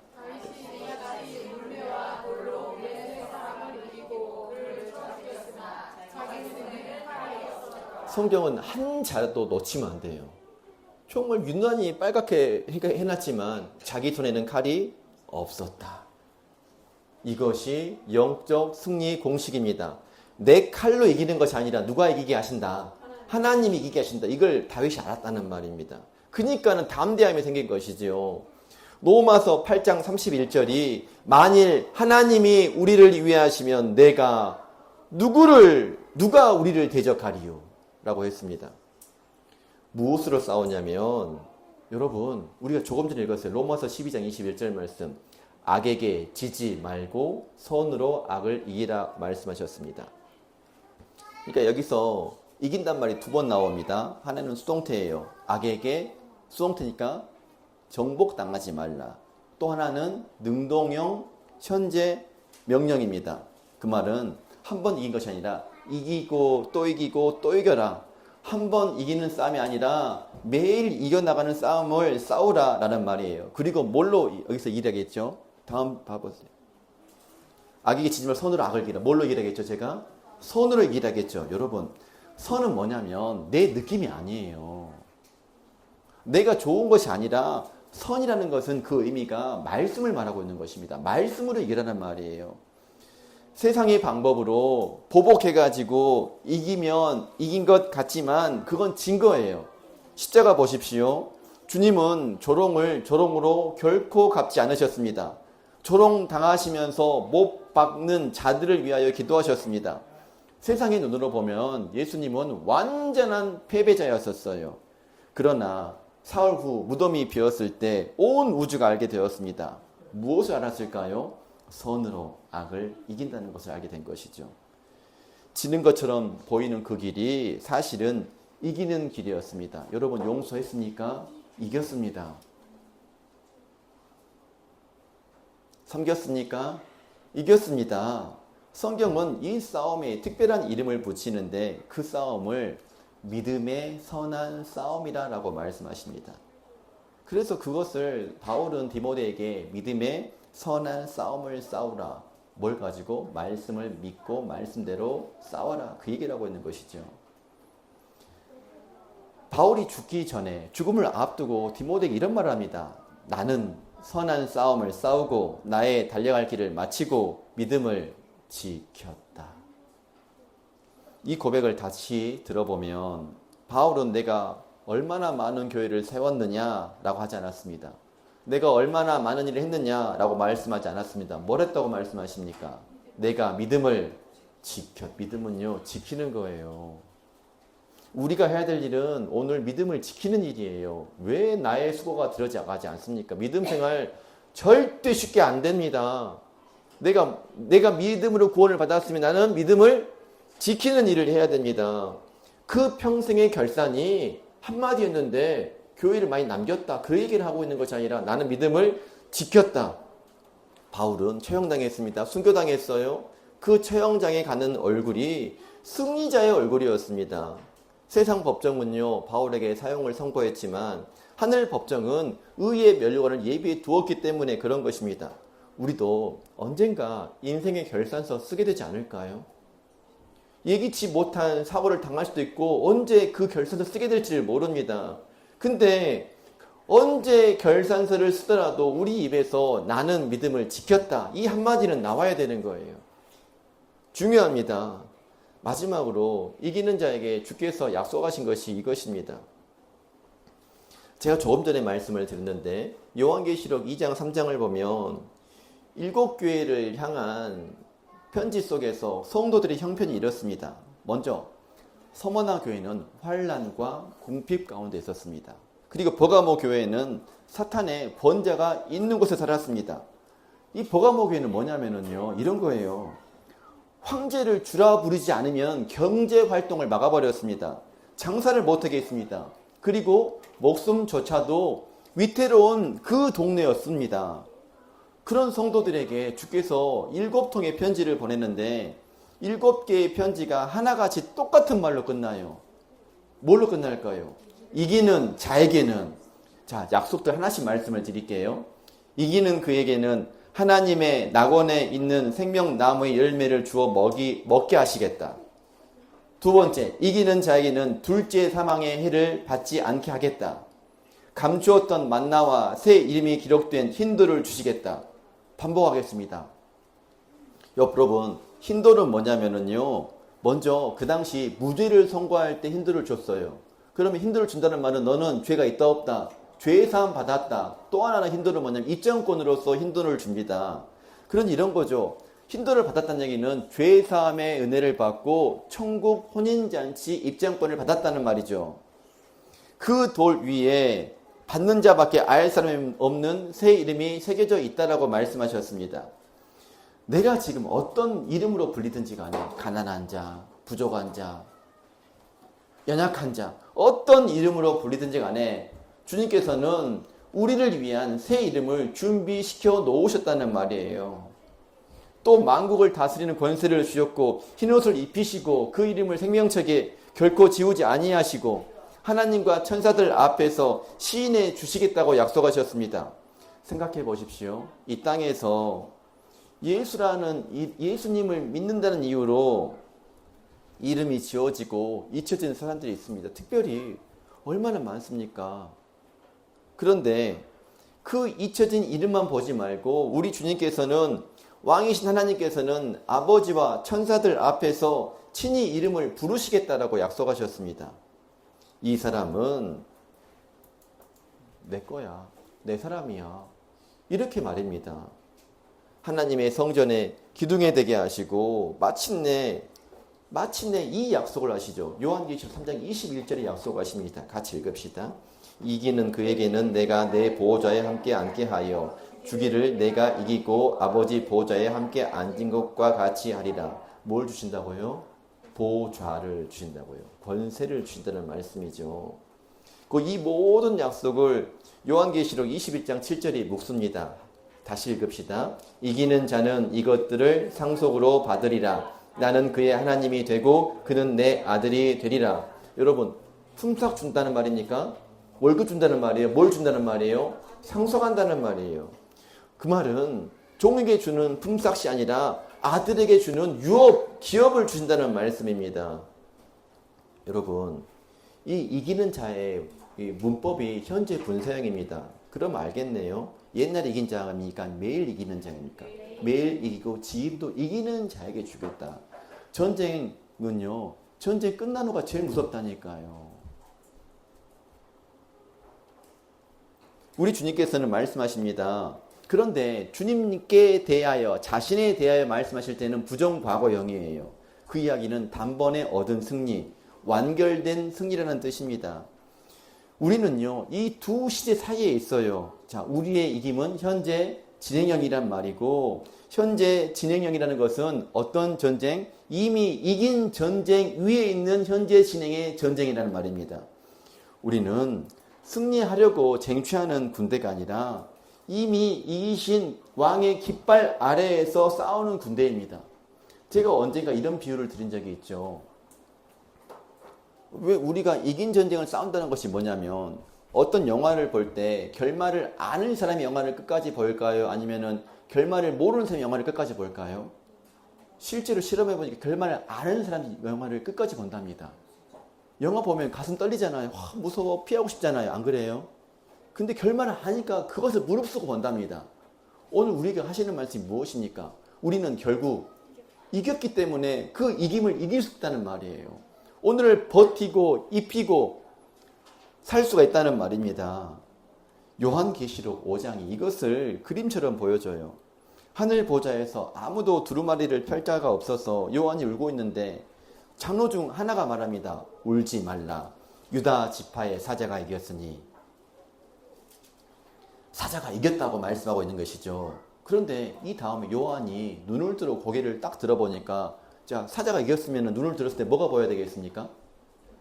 성경은 한 자도 놓치면 안 돼요. 정말 유난히 빨갛게 해놨지만 자기 손에는 칼이 없었다. 이것이 영적 승리 공식입니다. 내 칼로 이기는 것이 아니라 누가 이기게 하신다? 하나님이 이기게 하신다. 이걸 다윗이 알았다는 말입니다. 그러니까는 담대함이 생긴 것이지요. 로마서 8장 31절이 만일 하나님이 우리를 위하시면 누가 우리를 대적하리요? 라고 했습니다. 무엇으로 싸우냐면 여러분 우리가 조금 전에 읽었어요. 로마서 12장 21절 말씀. 악에게 지지 말고 손으로 악을 이기라 말씀하셨습니다. 그러니까 여기서 이긴단 말이 두 번 나옵니다. 하나는 수동태예요. 악에게 수동태니까 정복당하지 말라. 또 하나는 능동형 현재 명령입니다. 그 말은 한 번 이긴 것이 아니라 이기고 또 이기고 또 이겨라. 한 번 이기는 싸움이 아니라 매일 이겨나가는 싸움을 싸우라 라는 말이에요. 그리고 뭘로 여기서 이기라겠죠? 다음 봐보세요. 악에게 지지 말고 손으로 악을 이기라. 뭘로 이기라겠죠? 제가 손으로 이기라겠죠. 여러분 선은 뭐냐면 내 느낌이 아니에요. 내가 좋은 것이 아니라 선이라는 것은 그 의미가 말씀을 말하고 있는 것입니다. 말씀으로 이기라는 말이에요. 세상의 방법으로 보복해가지고 이기면 이긴 것 같지만 그건 진 거예요. 십자가 보십시오. 주님은 조롱으로 결코 갚지 않으셨습니다. 조롱 당하시면서 못 박는 자들을 위하여 기도하셨습니다. 세상의 눈으로 보면 예수님은 완전한 패배자였었어요. 그러나 사흘 후 무덤이 비었을 때 온 우주가 알게 되었습니다. 무엇을 알았을까요? 선으로 악을 이긴다는 것을 알게 된 것이죠. 지는 것처럼 보이는 그 길이 사실은 이기는 길이었습니다. 여러분 용서했습니까? 이겼습니다. 섬겼습니까? 이겼습니다. 성경은 이 싸움에 특별한 이름을 붙이는데 그 싸움을 믿음의 선한 싸움이라고 말씀하십니다. 그래서 그것을 바울은 디모데에게 믿음의 선한 싸움을 싸우라. 뭘 가지고? 말씀을 믿고 말씀대로 싸워라. 그 얘기를 하고 있는 것이죠. 바울이 죽기 전에 죽음을 앞두고 디모데에게 이런 말을 합니다. 나는 선한 싸움을 싸우고 나의 달려갈 길을 마치고 믿음을 지켰다. 이 고백을 다시 들어보면 바울은 내가 얼마나 많은 교회를 세웠느냐라고 하지 않았습니다. 내가 얼마나 많은 일을 했느냐라고 말씀하지 않았습니다. 뭘 했다고 말씀하십니까? 내가 믿음을 믿음은요 지키는 거예요. 우리가 해야 될 일은 오늘 믿음을 지키는 일이에요. 왜 나의 수고가 들어가지 않습니까? 믿음 생활 절대 쉽게 안 됩니다. 내가 믿음으로 구원을 받았으면 나는 믿음을 지키는 일을 해야 됩니다. 그 평생의 결산이 한마디였는데 교회를 많이 남겼다. 그 얘기를 하고 있는 것이 아니라 나는 믿음을 지켰다. 바울은 처형당했습니다. 순교당했어요. 그 처형장에 가는 얼굴이 승리자의 얼굴이었습니다. 세상 법정은요 바울에게 사형을 선고했지만 하늘 법정은 의의 멸류관을 예비해 두었기 때문에 그런 것입니다. 우리도 언젠가 인생의 결산서 쓰게 되지 않을까요? 예기치 못한 사고를 당할 수도 있고 언제 그 결산서 쓰게 될지를 모릅니다. 근데 언제 결산서를 쓰더라도 우리 입에서 나는 믿음을 지켰다. 이 한마디는 나와야 되는 거예요. 중요합니다. 마지막으로 이기는 자에게 주께서 약속하신 것이 이것입니다. 제가 조금 전에 말씀을 드렸는데 요한계시록 2장 3장을 보면 7교회를 향한 편지 속에서 성도들의 형편이 이렇습니다. 먼저 서머나 교회는 환난과 궁핍 가운데 있었습니다. 그리고 버가모 교회는 사탄의 번자가 있는 곳에 살았습니다. 이 버가모 교회는 뭐냐면요 이런 거예요. 황제를 주라 부르지 않으면 경제 활동을 막아버렸습니다. 장사를 못하게 했습니다. 그리고 목숨조차도 위태로운 그 동네였습니다. 그런 성도들에게 주께서 7통의 편지를 보냈는데 7개의 편지가 하나같이 똑같은 말로 끝나요. 뭘로 끝날까요? 이기는 자에게는, 자, 약속들 하나씩 말씀을 드릴게요. 이기는 그에게는 하나님의 낙원에 있는 생명나무의 열매를 주어 먹게 하시겠다. 두 번째, 이기는 자에게는 둘째 사망의 해를 받지 않게 하겠다. 감추었던 만나와 새 이름이 기록된 힌도를 주시겠다. 반복하겠습니다. 여러분, 힌도는 뭐냐면요, 먼저 그 당시 무죄를 선고할 때 힌도를 줬어요. 그러면 힌도를 준다는 말은 너는 죄가 있다 없다, 죄 사함 받았다. 또 하나는 힌도는 뭐냐면 입장권으로서 힌도를 줍니다. 그런 이런 거죠. 힌도를 받았다는 얘기는 죄 사함의 은혜를 받고 천국 혼인잔치 입장권을 받았다는 말이죠. 그 돌 위에 받는 자밖에 알 사람이 없는 새 이름이 새겨져 있다라고 말씀하셨습니다. 내가 지금 어떤 이름으로 불리든지 간에 가난한 자, 부족한 자, 연약한 자, 어떤 이름으로 불리든지 간에 주님께서는 우리를 위한 새 이름을 준비시켜 놓으셨다는 말이에요. 또 만국을 다스리는 권세를 주셨고 흰옷을 입히시고 그 이름을 생명책에 결코 지우지 아니하시고 하나님과 천사들 앞에서 시인해 주시겠다고 약속하셨습니다. 생각해 보십시오. 이 땅에서 예수님을 믿는다는 이유로 이름이 지어지고 잊혀지는 사람들이 있습니다. 특별히 얼마나 많습니까? 그런데 그 잊혀진 이름만 보지 말고 우리 주님께서는, 왕이신 하나님께서는 아버지와 천사들 앞에서 친히 이름을 부르시겠다라고 약속하셨습니다. 이 사람은 내 거야, 내 사람이야, 이렇게 말입니다. 하나님의 성전에 기둥에 되게 하시고 마침내 이 약속을 하시죠. 요한계시록 3장 21절에 약속하십니다. 같이 읽읍시다. 이기는 그에게는 내가 내 보호자에 함께 앉게 하여 주기를 내가 이기고 아버지 보호자에 함께 앉은 것과 같이 하리라. 뭘 주신다고요? 보좌를 주신다고요. 권세를 주신다는 말씀이죠. 이 모든 약속을 요한계시록 21장 7절이 묵습니다. 다시 읽읍시다. 이기는 자는 이것들을 상속으로 받으리라. 나는 그의 하나님이 되고 그는 내 아들이 되리라. 여러분, 품삯 준다는 말입니까? 월급 준다는 말이에요? 뭘 준다는 말이에요? 상속한다는 말이에요. 그 말은 종에게 주는 품삯이 아니라 아들에게 주는 유업, 기업을 주신다는 말씀입니다. 여러분, 이 이기는 자의 이 문법이 현재 분사형입니다. 그럼 알겠네요. 옛날에 이긴 자입니까? 매일 이기는 자입니까? 매일 이기고 지금도 이기는 자에게 주겠다. 전쟁은요, 전쟁 끝난 후가 제일 무섭다니까요. 우리 주님께서는 말씀하십니다. 그런데 주님께 대하여, 자신에 대하여 말씀하실 때는 부정과거형이에요. 그 이야기는 단번에 얻은 승리, 완결된 승리라는 뜻입니다. 우리는요, 이 두 시대 사이에 있어요. 자, 우리의 이김은 현재 진행형이란 말이고, 현재 진행형이라는 것은 어떤 전쟁? 이미 이긴 전쟁 위에 있는 현재 진행의 전쟁이라는 말입니다. 우리는 승리하려고 쟁취하는 군대가 아니라 이미 이기신 왕의 깃발 아래에서 싸우는 군대입니다. 제가 언젠가 이런 비유를 드린 적이 있죠. 왜 우리가 이긴 전쟁을 싸운다는 것이 뭐냐면, 어떤 영화를 볼 때 결말을 아는 사람이 영화를 끝까지 볼까요? 아니면은 결말을 모르는 사람이 영화를 끝까지 볼까요? 실제로 실험해보니까 결말을 아는 사람이 영화를 끝까지 본답니다. 영화 보면 가슴 떨리잖아요. 와, 무서워, 피하고 싶잖아요. 안 그래요? 근데 결말을 아니까 그것을 무릅쓰고 본답니다. 오늘 우리가 하시는 말씀이 무엇입니까? 우리는 결국 이겼기 때문에 그 이김을 이길 수 있다는 말이에요. 오늘을 버티고 입히고 살 수가 있다는 말입니다. 요한계시록 5장이 이것을 그림처럼 보여줘요. 하늘 보좌에서 아무도 두루마리를 펼 자가 없어서 요한이 울고 있는데 장로 중 하나가 말합니다. 울지 말라. 유다 지파의 사자가 이겼으니. 사자가 이겼다고 말씀하고 있는 것이죠. 그런데 이 다음에 요한이 눈을 들어 고개를 딱 들어보니까, 자, 사자가 이겼으면 눈을 들었을 때 뭐가 보여야 되겠습니까?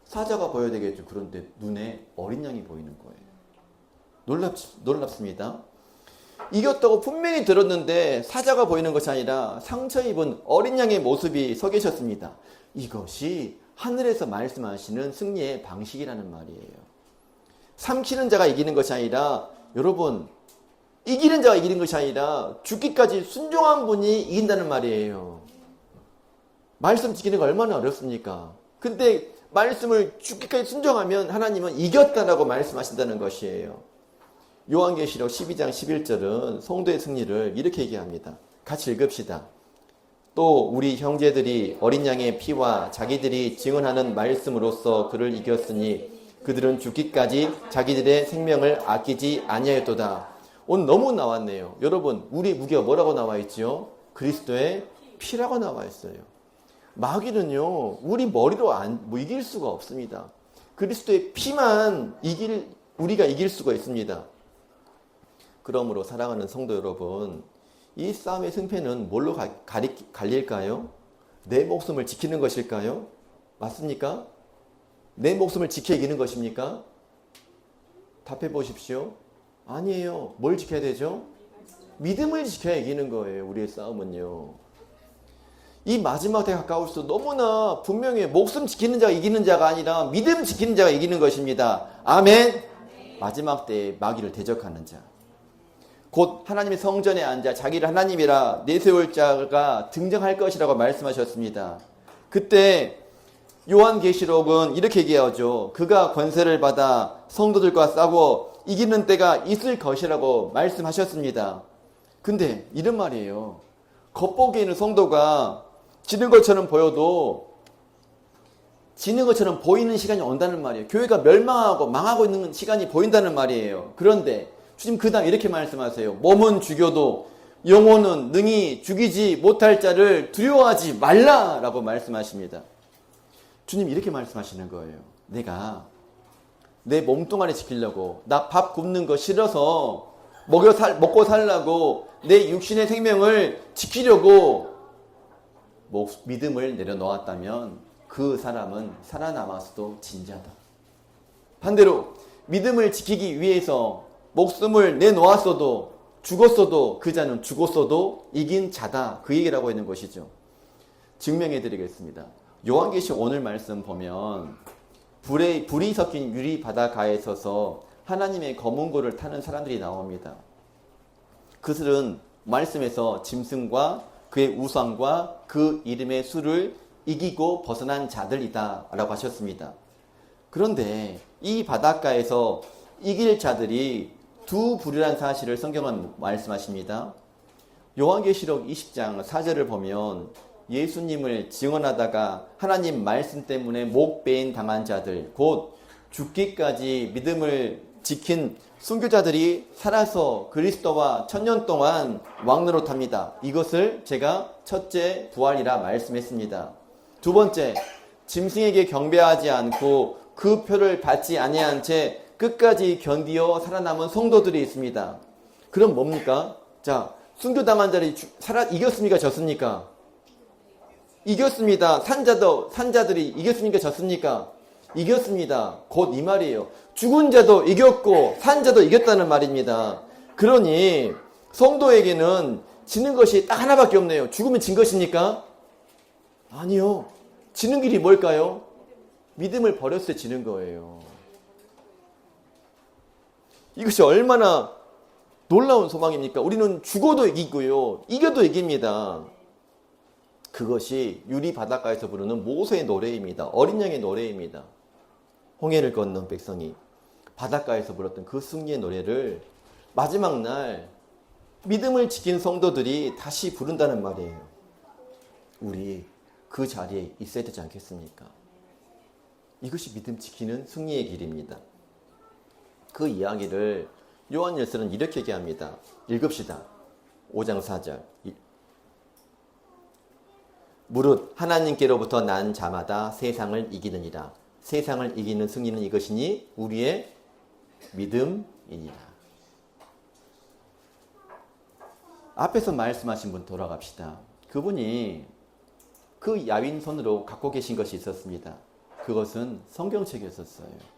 사자가 보여야 되겠죠. 그런데 눈에 어린 양이 보이는 거예요. 놀랍습니다. 이겼다고 분명히 들었는데 사자가 보이는 것이 아니라 상처 입은 어린 양의 모습이 서 계셨습니다. 이것이 하늘에서 말씀하시는 승리의 방식이라는 말이에요. 삼키는 자가 이기는 것이 아니라, 여러분, 이기는 자가 이기는 것이 아니라 죽기까지 순종한 분이 이긴다는 말이에요. 말씀 지키는 거 얼마나 어렵습니까? 근데 말씀을 죽기까지 순종하면 하나님은 이겼다라고 말씀하신다는 것이에요. 요한계시록 12장 11절은 성도의 승리를 이렇게 얘기합니다. 같이 읽읍시다. 또 우리 형제들이 어린 양의 피와 자기들이 증언하는 말씀으로써 그를 이겼으니 그들은 죽기까지 자기들의 생명을 아끼지 아니하였도다. 오늘 너무 나왔네요. 여러분, 우리 무기가 뭐라고 나와 있죠? 그리스도의 피라고 나와 있어요. 마귀는요, 우리 머리로 이길 수가 없습니다. 그리스도의 피만 우리가 이길 수가 있습니다. 그러므로 사랑하는 성도 여러분, 이 싸움의 승패는 뭘로 갈릴까요? 내 목숨을 지키는 것일까요? 맞습니까? 내 목숨을 지켜 이기는 것입니까? 답해 보십시오. 아니에요. 뭘 지켜야 되죠? 믿음을 지켜야 이기는 거예요. 우리의 싸움은요. 이 마지막 때에 가까울수록 너무나 분명히 목숨 지키는 자가 이기는 자가 아니라 믿음 지키는 자가 이기는 것입니다. 아멘. 마지막 때에 마귀를 대적하는 자. 곧 하나님의 성전에 앉아 자기를 하나님이라 내세울 자가 등장할 것이라고 말씀하셨습니다. 그때 요한계시록은 이렇게 얘기하죠. 그가 권세를 받아 성도들과 싸워 이기는 때가 있을 것이라고 말씀하셨습니다. 근데 이런 말이에요. 겉보기에는 성도가 지는 것처럼 보여도 지는 것처럼 보이는 시간이 온다는 말이에요. 교회가 멸망하고 망하고 있는 시간이 보인다는 말이에요. 그런데 주님 그 다음 이렇게 말씀하세요. 몸은 죽여도 영혼은 능히 죽이지 못할 자를 두려워하지 말라라고 말씀하십니다. 주님 이렇게 말씀하시는 거예요. 내가 내 몸뚱아리 지키려고 나 밥 굶는 거 싫어서 먹고 살라고 내 육신의 생명을 지키려고 믿음을 내려놓았다면 그 사람은 살아남았어도 진자다. 반대로 믿음을 지키기 위해서 목숨을 내놓았어도 죽었어도 그 자는 죽었어도 이긴 자다. 그 얘기라고 있는 것이죠. 증명해 드리겠습니다. 요한계시록 오늘 말씀 보면 불이 섞인 유리 바닷가에 서서 하나님의 검은고를 타는 사람들이 나옵니다. 그들은 말씀에서 짐승과 그의 우상과 그 이름의 수를 이기고 벗어난 자들이다 라고 하셨습니다. 그런데 이 바닷가에서 이길 자들이 두 부류란 사실을 성경은 말씀하십니다. 요한계시록 20장 4절을 보면 예수님을 증언하다가 하나님 말씀 때문에 목배인 당한 자들, 곧 죽기까지 믿음을 지킨 순교자들이 살아서 그리스도와 천년 동안 왕노릇합니다. 이것을 제가 첫째 부활이라 말씀했습니다. 두 번째, 짐승에게 경배하지 않고 그 표를 받지 아니한 채 끝까지 견디어 살아남은 성도들이 있습니다. 그럼 뭡니까? 자, 순교당한 자들이 이겼습니까? 졌습니까? 이겼습니다. 산자들이 이겼습니까? 졌습니까? 이겼습니다. 곧 이 말이에요. 죽은 자도 이겼고 산자도 이겼다는 말입니다. 그러니 성도에게는 지는 것이 딱 하나밖에 없네요. 죽으면 진 것입니까? 아니요. 지는 길이 뭘까요? 믿음을 버렸을 때 지는 거예요. 이것이 얼마나 놀라운 소망입니까? 우리는 죽어도 이기고요. 이겨도 이깁니다. 그것이 유리 바닷가에서 부르는 모세의 노래입니다. 어린 양의 노래입니다. 홍해를 건넌 백성이 바닷가에서 불렀던 그 승리의 노래를 마지막 날 믿음을 지킨 성도들이 다시 부른다는 말이에요. 우리 그 자리에 있어야 되지 않겠습니까? 이것이 믿음 지키는 승리의 길입니다. 그 이야기를 요한일서는 이렇게 얘기합니다. 읽읍시다. 5장 4절. 무릇 하나님께로부터 난 자마다 세상을 이기느니라. 세상을 이기는 승리는 이것이니 우리의 믿음이니라. 앞에서 말씀하신 분 돌아갑시다. 그분이 그 야윈 손으로 갖고 계신 것이 있었습니다. 그것은 성경책이었어요.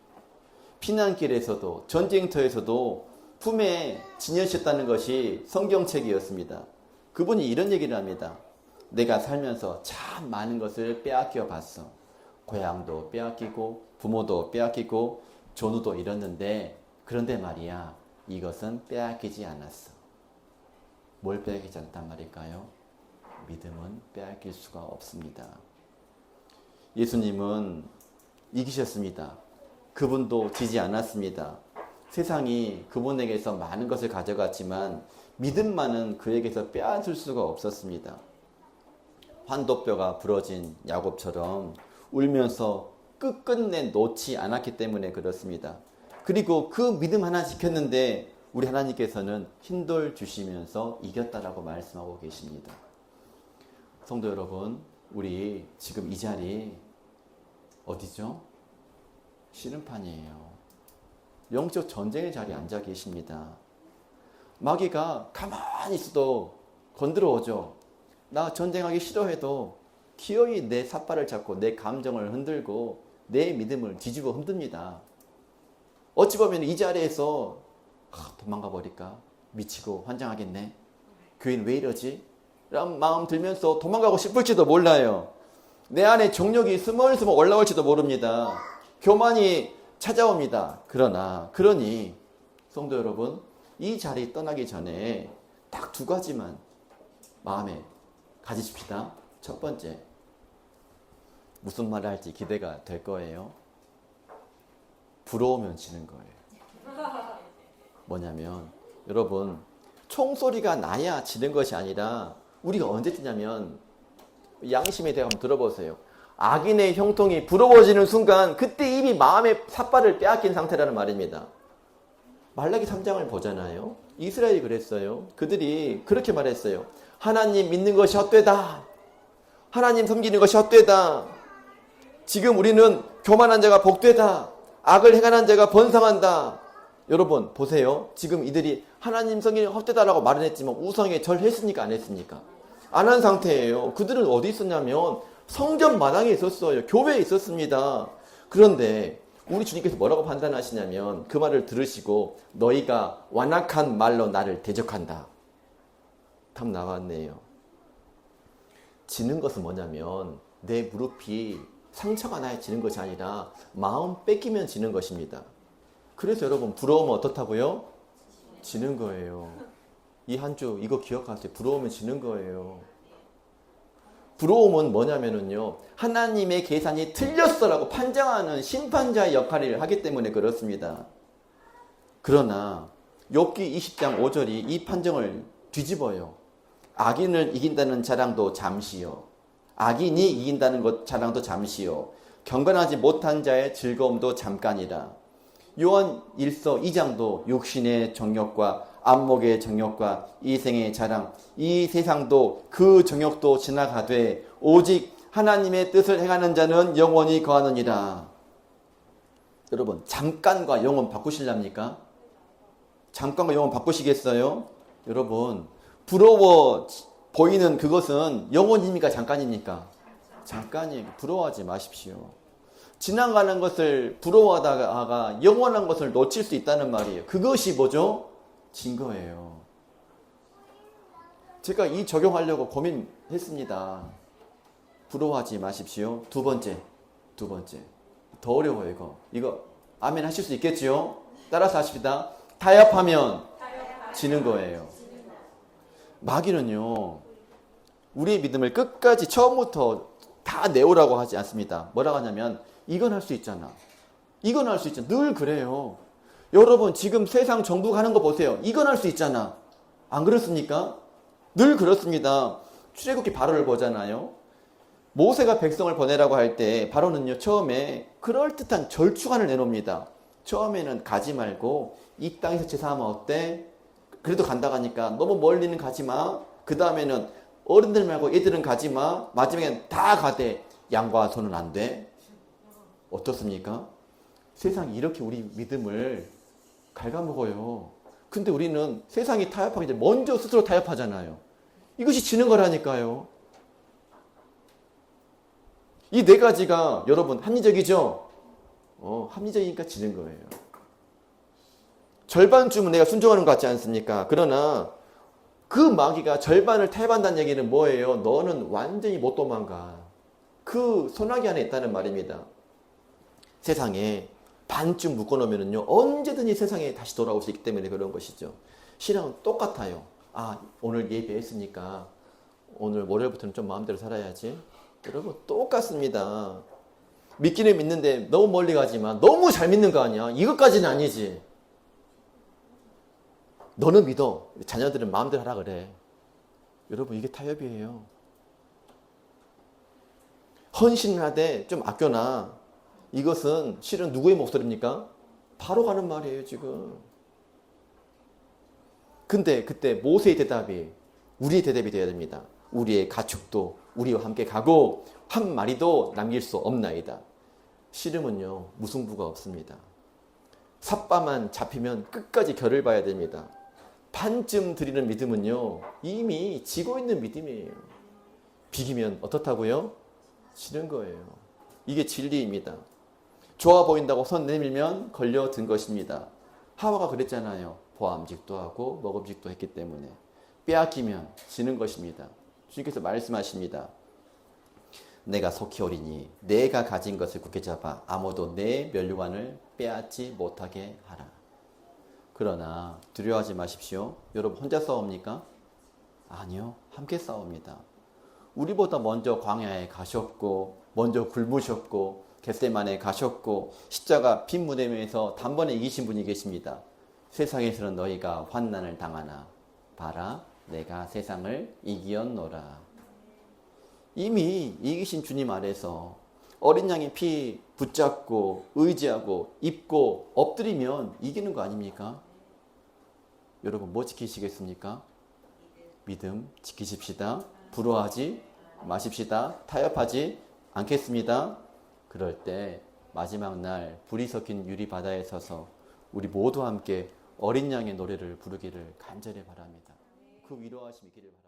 피난길에서도 전쟁터에서도 품에 지녀셨다는 것이 성경책이었습니다. 그분이 이런 얘기를 합니다. 내가 살면서 참 많은 것을 빼앗겨 봤어. 고향도 빼앗기고 부모도 빼앗기고 전우도 잃었는데 그런데 말이야 이것은 빼앗기지 않았어. 뭘 빼앗기지 않았단 말일까요? 믿음은 빼앗길 수가 없습니다. 예수님은 이기셨습니다. 그분도 지지 않았습니다. 세상이 그분에게서 많은 것을 가져갔지만 믿음만은 그에게서 빼앗을 수가 없었습니다. 환도뼈가 부러진 야곱처럼 울면서 끝끝내 놓지 않았기 때문에 그렇습니다. 그리고 그 믿음 하나 지켰는데 우리 하나님께서는 흰돌 주시면서 이겼다라고 말씀하고 계십니다. 성도 여러분, 우리 지금 이 자리 어디죠? 씨름판이에요. 영적 전쟁의 자리에 앉아 계십니다. 마귀가 가만히 있어도 건드려 오죠. 나 전쟁하기 싫어해도 기어이 내 삿발을 잡고 내 감정을 흔들고 내 믿음을 뒤집어 흔듭니다. 어찌 보면 이 자리에서 도망가 버릴까? 미치고 환장하겠네. 교회는 왜 이러지? 라는 마음 들면서 도망가고 싶을지도 몰라요. 내 안에 정욕이 스멀스멀 올라올지도 모릅니다. 교만이 찾아옵니다. 그러니 성도 여러분, 이 자리 떠나기 전에 딱 두 가지만 마음에 가지십시다. 첫 번째, 무슨 말을 할지 기대가 될 거예요. 부러우면 지는 거예요. 뭐냐면 여러분, 총소리가 나야 지는 것이 아니라 우리가 언제 지냐면 양심에 대해 한번 들어보세요. 악인의 형통이 부러워지는 순간 그때 이미 마음의 삿발을 빼앗긴 상태라는 말입니다. 말라기 3장을 보잖아요. 이스라엘이 그랬어요. 그들이 그렇게 말했어요. 하나님 믿는 것이 헛되다. 하나님 섬기는 것이 헛되다. 지금 우리는 교만한 자가 복되다. 악을 행하는 자가 번성한다. 여러분 보세요. 지금 이들이 하나님 섬기는 헛되다라고 말은 했지만 우상에 절했습니까? 안 했습니까? 안 한 상태예요. 그들은 어디 있었냐면 성전 마당에 있었어요. 교회에 있었습니다. 그런데 우리 주님께서 뭐라고 판단하시냐면 그 말을 들으시고 너희가 완악한 말로 나를 대적한다. 답 나왔네요. 지는 것은 뭐냐면 내 무릎이 상처가 나야 지는 것이 아니라 마음 뺏기면 지는 것입니다. 그래서 여러분 부러우면 어떻다고요? 지는 거예요. 이 한 주 이거 기억하세요. 부러우면 지는 거예요. 부러움은 뭐냐면요, 하나님의 계산이 틀렸어라고 판정하는 심판자의 역할을 하기 때문에 그렇습니다. 그러나 욥기 20장 5절이 이 판정을 뒤집어요. 악인을 이긴다는 자랑도 잠시요. 악인이 이긴다는 것 자랑도 잠시요. 경건하지 못한 자의 즐거움도 잠깐이라. 요한 1서 2장도 육신의 정욕과 안목의 정욕과 이생의 자랑, 이 세상도 그 정욕도 지나가되 오직 하나님의 뜻을 행하는 자는 영원히 거하느니라. 여러분, 잠깐과 영원 바꾸실랍니까? 잠깐과 영원 바꾸시겠어요? 여러분, 부러워 보이는 그것은 영원입니까? 잠깐입니까? 잠깐이에요. 부러워하지 마십시오. 지나가는 것을 부러워하다가 영원한 것을 놓칠 수 있다는 말이에요. 그것이 뭐죠? 진 거예요. 제가 이 적용하려고 고민했습니다. 부러워하지 마십시오. 두 번째. 더 어려워요, 이거 아멘 하실 수 있겠지요? 따라서 하십시다. 타협하면 지는 거예요. 마귀는요, 우리의 믿음을 끝까지 처음부터 다 내오라고 하지 않습니다. 뭐라고 하냐면 이건 할 수 있잖아. 이건 할 수 있잖아. 늘 그래요. 여러분 지금 세상 정부 가는 거 보세요. 이건 할 수 있잖아. 안 그렇습니까? 늘 그렇습니다. 출애굽기 바로를 보잖아요. 모세가 백성을 보내라고 할 때 바로는요, 처음에 그럴듯한 절충안을 내놓습니다. 처음에는 가지 말고 이 땅에서 제사하면 어때? 그래도 간다 가니까 너무 멀리는 가지 마. 그 다음에는 어른들 말고 애들은 가지 마. 마지막에는 다 가되 양과 소는 안 돼. 어떻습니까? 세상이 이렇게 우리 믿음을 갉아먹어요. 근데 우리는 세상이 타협하기 전에 먼저 스스로 타협하잖아요. 이것이 지는 거라니까요. 이 네 가지가 여러분 합리적이죠? 합리적이니까 지는 거예요. 절반쯤은 내가 순종하는 것 같지 않습니까? 그러나 그 마귀가 절반을 타협한다는 얘기는 뭐예요? 너는 완전히 못 도망가. 그 소나기 안에 있다는 말입니다. 세상에 반쯤 묶어놓으면요, 언제든지 세상에 다시 돌아올 수 있기 때문에 그런 것이죠. 신앙은 똑같아요. 오늘 예배했으니까 오늘 월요일부터는 좀 마음대로 살아야지. 여러분 똑같습니다. 믿기는 믿는데 너무 멀리 가지만 너무 잘 믿는 거 아니야. 이것까지는 아니지. 너는 믿어. 자녀들은 마음대로 하라 그래. 여러분 이게 타협이에요. 헌신을 하되 좀 아껴놔. 이것은 실은 누구의 목소리입니까? 바로 가는 말이에요 지금. 근데 그때 모세의 대답이 우리의 대답이 되어야 됩니다. 우리의 가축도 우리와 함께 가고 한 마리도 남길 수 없나이다. 씨름은요 무승부가 없습니다. 삿바만 잡히면 끝까지 결을 봐야 됩니다. 반쯤 드리는 믿음은요 이미 지고 있는 믿음이에요. 비기면 어떻다고요? 지는 거예요. 이게 진리입니다. 좋아 보인다고 손 내밀면 걸려든 것입니다. 하와가 그랬잖아요. 보암직도 하고 먹음직도 했기 때문에 빼앗기면 지는 것입니다. 주님께서 말씀하십니다. 내가 속히 오리니 내가 가진 것을 굳게 잡아 아무도 내 멸류관을 빼앗지 못하게 하라. 그러나 두려워하지 마십시오. 여러분 혼자 싸웁니까? 아니요. 함께 싸웁니다. 우리보다 먼저 광야에 가셨고 먼저 굶으셨고 겟세마네에 가셨고 십자가 빈 무덤 위에서 단번에 이기신 분이 계십니다. 세상에서는 너희가 환난을 당하나 봐라 내가 세상을 이기었노라. 이미 이기신 주님 아래서 어린 양의 피 붙잡고 의지하고 입고 엎드리면 이기는 거 아닙니까? 여러분 뭐 지키시겠습니까? 믿음 지키십시다. 부러워하지 마십시다. 타협하지 않겠습니다. 그럴 때 마지막 날 불이 섞인 유리 바다에 서서 우리 모두 함께 어린 양의 노래를 부르기를 간절히 바랍니다. 그 위로하심이 있기를 바랍니다.